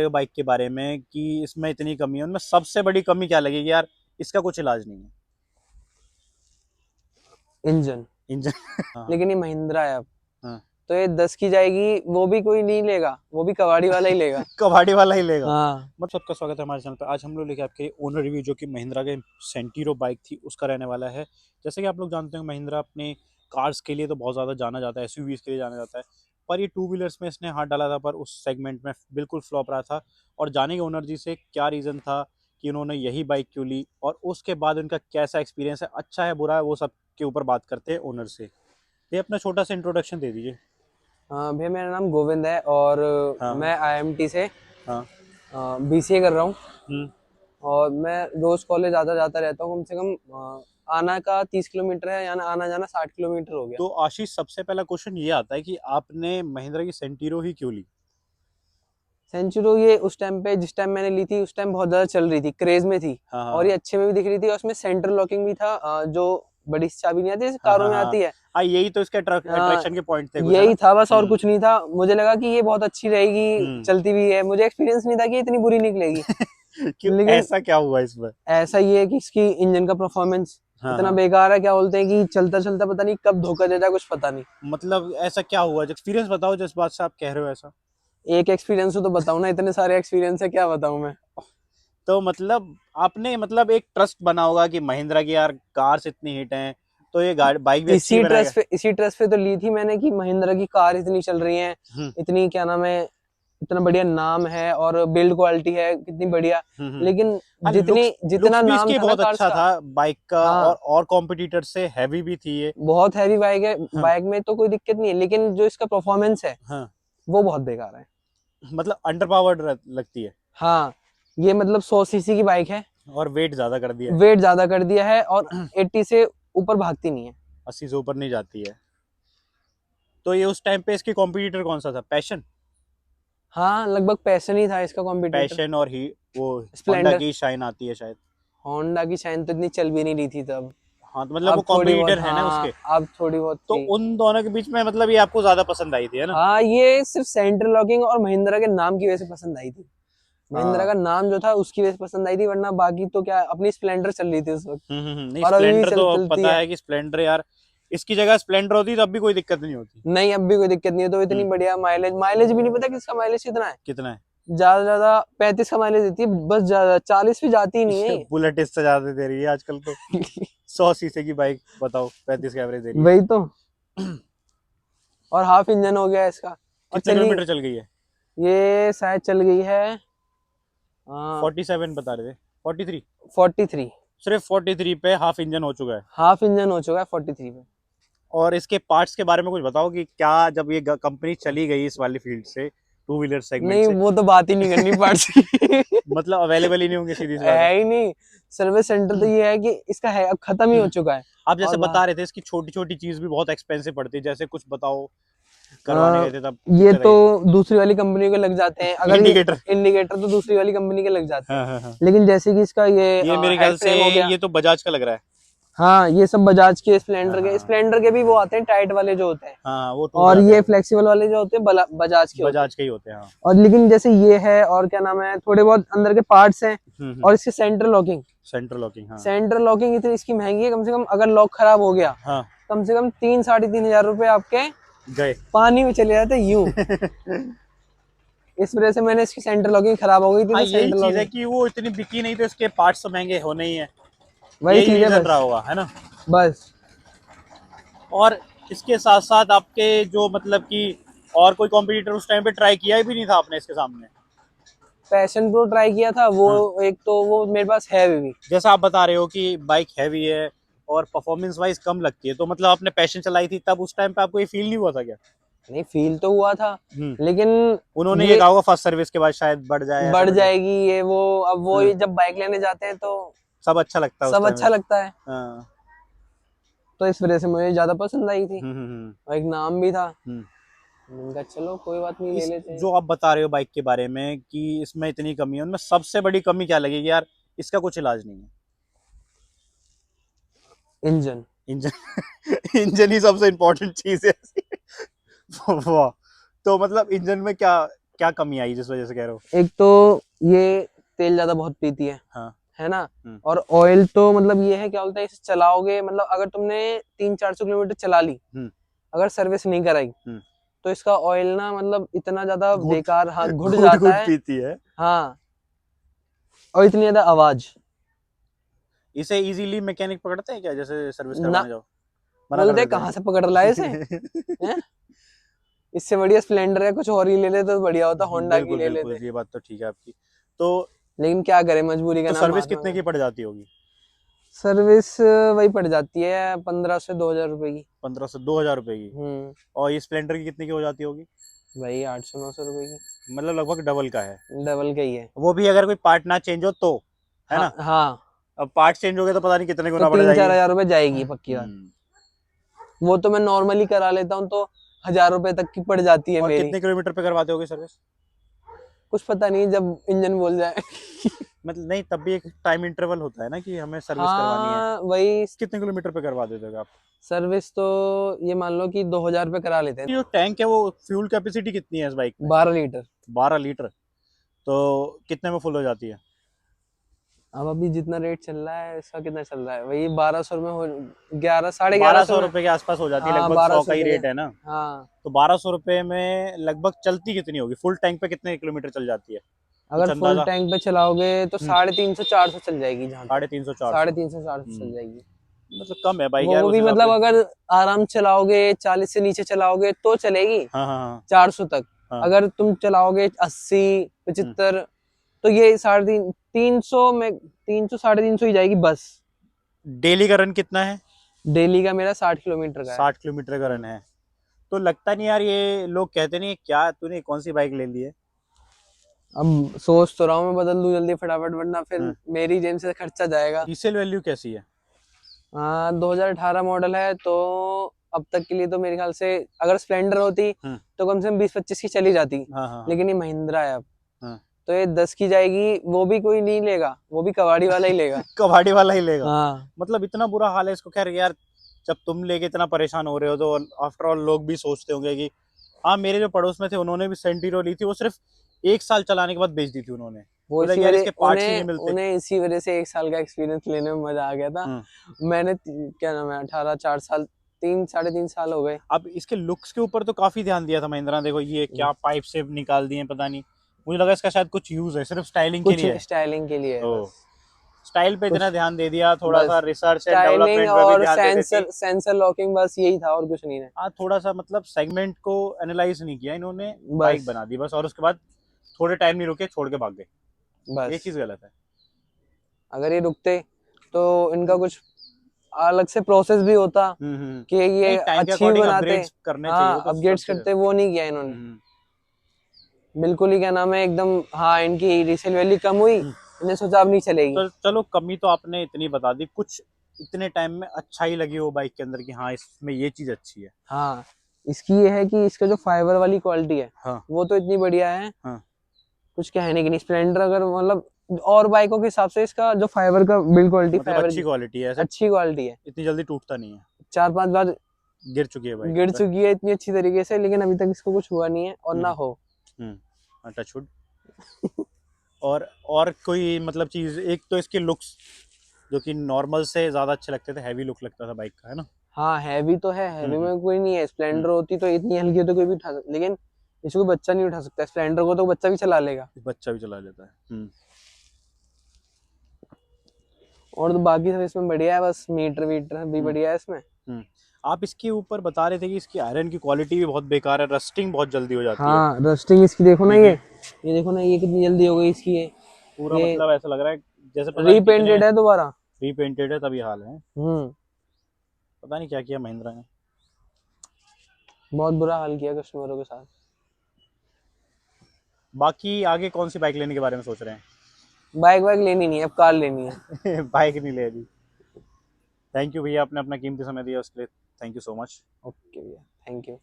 Bike के बारे में कि इसमें इतनी कमी है, उनमें सबसे बड़ी कमी क्या लगेगी यार, इसका कुछ इलाज नहीं है? इंजन। इंजन। हाँ लेकिन ये महिंद्रा है अब, हाँ। तो ये 10 की जाएगी, वो भी कोई नहीं लेगा, वो भी कबाड़ी वाला ही लेगा। कबाड़ी वाला ही लेगा। हाँ। मतलब सबका स्वागत है हमारे चैनल पे। आज हम लोग लेके आपके ओनर रिव्यू जो कि महिंद्रा के सेंटीरो बाइक थी उसका रहने वाला है। जैसे कि आप लोग जानते हैं महिंद्रा अपने कार्स के लिए तो बहुत ज़्यादा जाना जाता है, एसयूवीज के लिए जाना जाता है, पर ये टू व्हीलर्स में इसने हाथ डाला था पर उस सेगमेंट में बिल्कुल फ्लॉप रहा था। और जानेंगे ओनर जी से क्या रीज़न था कि उन्होंने यही बाइक क्यों ली और उसके बाद उनका कैसा एक्सपीरियंस है, अच्छा है बुरा है, वो सब के ऊपर बात करते हैं ओनर से। ये अपना छोटा सा इंट्रोडक्शन दे दीजिए। हाँ भैया, मेरा नाम गोविंद है और हाँ मैं आईएमटी से हाँ। बीसीए कर रहा हूँ। हम्म। और मैं रोज कॉलेज आता जाता रहता हूँ, कम से कम आना का 30 किलोमीटर है, यानी आना जाना 60 किलोमीटर हो गया। तो आशीष, सबसे पहला क्वेश्चन ये आता है कि आपने महिंद्रा की सेंटीरो ही क्यों ली? सेंचुरो ये उस टाइम पे, जिस टाइम मैंने ली थी उस टाइम बहुत ज्यादा चल रही थी, क्रेज में थी। हाँ और ये हाँ अच्छे में भी दिख रही थी और उसमें सेंटर लॉकिंग भी था, जो बड़ी सी चाबी नहीं आती जैसे हाँ कारों हाँ में हाँ आती है। हाँ, यही तो इसके हाँ, अट्रैक्शन के पॉइंट थे कुछ, है ना? यही था बस, और हम्म। कुछ नहीं था। मुझे लगा कि ये बहुत अच्छी रहेगी, हम्म। चलती भी है। मुझे एक्सपीरियंस नहीं था कि ये इतनी बुरी निकलेगी। क्यों, लेकिन ऐसा क्या हुआ इसमें? ऐसा ये है कि इसकी इंजन का परफॉर्मेंस हाँ इतना हाँ। बेकार है, क्या बोलते हैं कि चलता चलता पता नहीं कब धोखा दे जाए, कुछ पता नहीं। मतलब ऐसा क्या हुआ, एक्सपीरियंस बताओ जिस बात से आप कह रहे हो ऐसा। एक एक्सपीरियंस हो तो बताऊं ना, इतने सारे एक्सपीरियंस है, क्या बताऊं मैं। तो मतलब आपने मतलब एक ट्रस्ट बना होगा कि महिंद्रा की यार कार्स इतनी हिट हैं तो ये गाड़ी बाइक भी अच्छी बनाएगा। इसी ट्रस्ट पे तो ली थी मैंने कि महिंद्रा की कार इतनी चल रही है, हम्म इतनी क्या नाम है, इतना बढ़िया नाम है और बिल्ड क्वालिटी है कितनी बढ़िया। हम्म। लेकिन हाँ, जितनी लुक्स जितना भी नाम इसकी था ना बहुत कार्स अच्छा का। था बाइक का, हाँ, और कॉम्पिटिटर से हैवी भी थी ये। बहुत हैवी बाइक है, हाँ बाइक में तो कोई दिक्कत नहीं है, लेकिन जो इसका परफॉर्मेंस है हाँ। वो बहुत बेकार है। मतलब अंडर पावर्ड लगती है। हाँ, ये मतलब 100 सीसी की बाइक है, और वेट ज्यादा कर दिया है। वेट ज्यादा कर दिया है और 80 से ऊपर भागती नहीं है। 80 से ऊपर नहीं जाती है। तो ये उस टाइम पे इसके कॉम्पिटिटर कौन सा था? पैशन? हाँ, लगभग पैशन ही था इसका कॉम्पिटिटर। पैशन और ही वो होंडा स्प्लेंडर। की शाइन आती है शायद। होंडा की शाइन तो इतनी चल भी नहीं रही थी तब। हाँ, तो मतलब वो अब थोड़ी बहुत, कॉम्पिटिटर है ना हाँ उसके। अब थोड़ी बहुत तो थी। उन दोनों के बीच में मतलब ये आपको ज्यादा पसंद आई थी, है ना? हाँ, ये सिर्फ सेंटर लॉकिंग और महिंद्रा के नाम की वजह से पसंद आई थी। महिंद्रा हाँ। का नाम जो था उसकी वजह से पसंद आई थी, वरना बाकी तो क्या, अपनी स्प्लेंडर चल रही थी उस वक्त। नहीं, और अभी भी स्प्लेंडर तो चलती पता है। है कि स्प्लेंडर यार, इसकी जगह स्प्लेंडर होती तब भी कोई दिक्कत नहीं होती। नहीं, अब भी कोई दिक्कत नहीं है, तो इतनी हम्म। बढ़िया माइलेज, माइलेज भी नहीं पता किसका माइलेज कितना है। कितना है? ज्यादा ज्यादा 35 का माइलेज देती है बस, ज्यादा 40 भी जाती ही नहीं है ये ये। बुलेट इससे ज्यादा दे रही है आजकल तो। 100 सीसी की बाइक बताओ 35 का एवरेज दे रही वही तो। है। और हाफ इंजन हो गया इसका। और कितने चली, किलोमीटर चल गई है? ये शायद चल गई है 47 बता रहे थे। 43? 43। सिर्फ 43 पे हाफ इंजन हो चुका है। हाफ इंजन हो चुका है 43 पे। और इसके पार्ट्स के बारे में कुछ बताओ कि क्या, जब ये कंपनी चली गई इस वाली फील्ड से, टू व्हीलर सेगमेंट नहीं, से, वो तो बात ही नहीं करनी पार्ट्स की। मतलब अवेलेबल ही नहीं होंगे, सीधी सी बात है ही नहीं। सर्विस सेंटर तो है। ये है कि इसका है, अब खत्म ही हो चुका है। आप और जैसे बाहर बता रहे थे इसकी छोटी छोटी चीज भी बहुत एक्सपेंसिव पड़ती है, जैसे कुछ बताओ, करवाने अ, गए थे तब ये दिक्कत तो आई? दूसरी वाली कंपनी के लग जाते हैं, अगर ये इंडिकेटर? इंडिकेटर तो दूसरी वाली कंपनी के लग जाते हैं। हाँ हाँ हाँ। लेकिन जैसे कि इसका ये ये मेरे हेड ख्याल से फ्रेम हो गया। ये तो बजाज का लग रहा है। हाँ, ये सब बजाज के, हाँ स्प्लेंडर हाँ स्प्लेंडर के भी वो आते हैं टाइट वाले जो होते हैं। हाँ, वो टूट और जाते ये हैं, फ्लेक्सिबल वाले जो होते हैं बजाज के होते हैं। बजाज के ही होते हैं, हाँ। और लेकिन जैसे ये है, और क्या नाम है, थोड़े बहुत अंदर के पार्ट्स हैं। और इसकी सेंट्रल लॉकिंग, हाँ। सेंटर लॉकिंग इतनी इसकी महंगी है, कम से कम अगर लॉक खराब हो गया, हाँ, कम से कम 3-3.5 हजार रुपए आपके गए। पानी में चले जाते यूं। इस वजह से मैंने, इसकी सेंटर लॉकिंग खराब हो गई थी हाँ, तो यही सेंटर चीज है लॉकिंग। कि वो इतनी बिकी नहीं तो इसके पार्ट्स तो महंगे होने ही है। वही यही चीज है रीजन रहा बस। होगा, है ना? बस। और इसके साथ साथ आपके जो मतलब कि और कोई कॉम्पिटिटर उस टाइम पे ट्राई किया भी नहीं था आपने इसके सामने? पैशन प्रो ट्राई किया था वो, हाँ, एक तो वो मेरे पास है अभी भी। जैसा आप बता रहे हो कि बाइक हैवी है और परफॉर्मेंस वाइज कम लगती है, तो मतलब आपने पैशन चलाई थी तब उस टाइम पे आपको ये फील नहीं हुआ था क्या? नहीं, फील तो हुआ था, लेकिन उन्होंने ये ये कहा होगा फर्स्ट सर्विस के बाद शायद बढ़ जाए, ऐसा बढ़ बढ़ जाए। जाएगी ये वो। अब वो हाँ, ये जब बाइक लेने जाते हैं तो सब अच्छा लगता है उस सब टाइम अच्छा पे। लगता है, हाँ। तो इस वजह से मुझे ज्यादा पसंद आई थी। हम्म। और एक नाम भी था। हम्म। मैंने कहा चलो कोई बात नहीं, ले इस लेते हैं। जो आप बता रहे हो बाइक के बारे में कि इसमें इतनी कमी है, उनमें सबसे बड़ी कमी क्या लगेगी यार, इसका कुछ इलाज नहीं है? इंजन। इंजन। इंजन ही सबसे इम्पोर्टेंट चीज है। वाह। तो मतलब इंजन में क्या, क्या कमी आई जिस वजह से कह रहे हो? एक तो ये तेल ज्यादा बहुत पीती है हाँ। है ना। हम्म। और ऑयल तो मतलब ये है क्या बोलते हैं, इसे चलाओगे मतलब अगर तुमने 300-400 किलोमीटर चला ली, हम्म। अगर सर्विस नहीं कराई, हम्म। तो इसका ऑयल ना मतलब इतना ज्यादा घुट बेकार, हाँ, घुट घुट जाता घुट है। पीती है। हाँ, और इतनी ज्यादा आवाज इसे इजीली मैकेनिक पकड़ते हैं क्या, जैसे सर्विस ना, करवाने जाओ? मना कर बोलते देते कहाँ से पकड़ लाए इसे हैं। हैं? इससे बढ़िया स्प्लेंडर है, कुछ और ही ले ले तो बढ़िया होता, होंडा की बिल्कुल ले बिल्कुल, लेते। ये बात तो ठीक है आपकी। तो लेकिन क्या करे, मजबूरी का तो नाम सर्विस महात्मा कितने की गांधी। पड़ जाती होगी? सर्विस वही पड़ जाती है 1500-2000 रुपए की। 1500 2000 रुपए की? हम्म। और ये स्प्लेंडर की कितने की हो जाती होगी? भाई 800-900 रुपए मतलब लगभग डबल का है। की, डबल का ही है। वो भी अगर कोई पार्ट ना चेंज हो तो, है हाँ ना? हाँ, अब पार्ट चेंज हो गए तो पता नहीं कितने तो गुना बढ़ 3-4 जाएगी। हजार रुपए जाएगी पक्की बात। हम्म। वो तो मैं नॉर्मली करा लेता हूँ तो 1000 रुपए तक की पड़ जाती है और मेरी। कितने किलोमीटर पे करवाते होगे सर्विस? कुछ पता नहीं, जब इंजन बोल जाए मतलब नहीं, तब भी एक टाइम इंटरवल होता है ना कि हमें सर्विस करवानी है। हाँ वही। कितने किलोमीटर पे करवा देते हो आप? सर्विस तो ये मान लो कि 2000 रुपए करा लेते हैं। ये जो टैंक है वो फ्यूल कैपेसिटी कितनी है इस बाइक में? 12 लीटर। 12 लीटर। तो कितने में फुल हो जाती है? अब अभी जितना रेट चल रहा है, इसका कितना चल रहा है, वही 1200 में हो, 11, साढ़े बारह 1100 सौ में। रुपए के आसपास हो जाती है, हाँ, लगभग 100 का 1200 ही रुपये रेट के। है ना? हाँ, तो 1200 रुपए में लगभग चलती कितनी होगी? फुल टैंक पे कितने किलोमीटर चल जाती है कुछ अगर फुल अंदाजा? टैंक पे चलाओगे तो हम्म। 350-400 चल जाएगी, जहाँ तक 350 400। 350-400 चल जाएगी। मतलब कम है बाइक यार वो उस भी हिसाब मतलब से। अगर आराम चलाओगे, 40 से नीचे चलाओगे तो चलेगी हाँ हाँ हाँ 400 तक। हाँ। अगर तुम चलाओगे 80, हम्म। 75, तो ये 350 में, 300-350 ही जाएगी बस। डेली का रन कितना है? डेली का मेरा 60 किलोमीटर का है। 60 किलोमीटर का रन है। तो लगता नहीं यार, ये लोग कहते नहीं क्या तूने कौन सी बाइक ले ली है? अब सोच तो रहा हूँ मैं बदल दूं जल्दी फटाफट, वरना फिर हाँ। मेरी जेब से खर्चा जाएगा। रीसेल वैल्यू कैसी है? हाँ, 2018 मॉडल है तो अब तक के लिए तो मेरे ख्याल से अगर स्प्लेंडर होती हम्म। तो कम से कम 20-25 की चली जाती। हाँ हाँ हाँ लेकिन ये महिंद्रा है अब, हाँ। तो ये 10 की जाएगी, वो भी कोई नहीं लेगा, वो भी कबाड़ी वाला ही लेगा। कबाड़ी वाला ही लेगा? हाँ मतलब इतना बुरा हाल है इसको। खैर यार, जब तुम लेके इतना परेशान हो रहे हो तो आफ्टर ऑल लोग भी सोचते होंगे कि हाँ, मेरे जो पड़ोस में थे उन्होंने भी सेंटीरो ली थी, वो सिर्फ 1 साल चलाने के बाद बेच दी थी उन्होंने। वो बोला इसी कि यार वजह इसके पार्ट्स ही नहीं उन्हें मिलते। उन्हें इसी वजह से 1 साल का एक्सपीरियंस लेने में मजा आ गया था। मैंने क्या नाम है, 18, 4 साल, 3 साढ़े 3 साल हो गए। अब इसके लुक्स के ऊपर तो काफी ध्यान दिया था महिंद्रा। देखो ये क्या पाइप से निकाल दिए पता नहीं, मुझे लगा इसका शायद कुछ यूज है, सिर्फ स्टाइलिंग के कुछ लिए है। स्टाइलिंग के लिए है ओ, बस। स्टाइल पे इतना कुछ ध्यान दे दिया, थोड़ा सा बस रिसर्च एंड स्टाइलिंग डेवलपमेंट पे भी और ध्यान दे देती। सेंसर लॉकिंग, बस यही था और कुछ नहीं है। हाँ, थोड़ा सा मतलब सेगमेंट को एनालाइज नहीं किया इन्होंने, बाइक बस बना दी बस, और उसके बाद थोड़े टाइम नहीं रुके, छोड़ के भाग गए। ये बस चीज गलत है। अगर ये रुकते तो इनका कुछ अलग से प्रोसेस भी होता कि ये नहीं, टाइम के अच्छी अकॉर्डिंग बनाते। अपग्रेड्स करने चाहिए, वो हाँ, तो अपग्रेड्स सबसे। करते, वो नहीं किया इन्होंने हम्म। बिल्कुल ही। क्या नाम है एकदम, हाँ, इनकी रीसेल वैल्यू कम हुई, इन्हें सोचा अब नहीं चलेगी। तो चलो, कमी तो आपने इतनी बता दी, कुछ इतने टाइम में अच्छा ही लगी वो बाइक के अंदर कि हाँ इसमें ये चीज अच्छी है? हाँ, इसकी ये है कि इसका जो फाइबर वाली क्वालिटी है हाँ वो तो इतनी बढ़िया है, हाँ। कुछ कहने की नहीं। स्प्लेंडर अगर मतलब और बाइकों के हिसाब से इसका जो फाइबर का बिल्ड क्वालिटी, मतलब फाइबर अच्छी की क्वालिटी है, ऐसे अच्छी क्वालिटी है। इतनी जल्दी टूटता नहीं है? 4-5 बार गिर चुकी है बाइक गिर मतलब? चुकी है इतनी अच्छी तरीके से, लेकिन अभी तक इसको कुछ हुआ नहीं है और ना हम्म हो। टचवुड। और कोई मतलब चीज, एक तो इसके लुक्स जो कि नॉर्मल से ज्यादा अच्छे लगते थे, हैवी लुक लगता था बाइक का, है ना? हाँ, हैवी तो है, हैवी हम्म में कोई नहीं है। हम्म। स्प्लेंडर होती तो इतनी हल्की तो कोई भी उठा सकता, लेकिन इसको कोई बच्चा नहीं उठा सकता। स्प्लेंडर को तो बच्चा भी चला लेगा। बच्चा भी चला लेता है। और तो बाकी सब इसमें बढ़िया है, बस मीटर वीटर भी हम्म बढ़िया है इसमें। हम्म। आप इसके ऊपर बता रहे थे कि इसकी आयरन की क्वालिटी भी बहुत बेकार है, रस्टिंग बहुत जल्दी हो जाती है। हाँ, रस्टिंग इसकी देखो ना, देखिए, ये देखो ना, ये कितनी जल्दी हो गई इसकी। पूरा ये मतलब ऐसा लग रहा है जैसे पता नहीं कितने रीपेंटेड है दोबारा। रीपेंटेड है तभी हाल है। हम्म। पता नहीं क्या किया महिंद्रा ने। बहुत बुरा हाल किया कस्टमरों के साथ। बाकी आगे कौन सी बाइक लेने के बारे में सोच रहे बाइक वाइक लेनी नहीं है, अब कार लेनी है। हैं? बाइक नहीं ले रही। थैंक यू भैया, आपने अपना कीमती समय दिया उसके लिए। Thank you so much. Okay भैया, थैंक यू।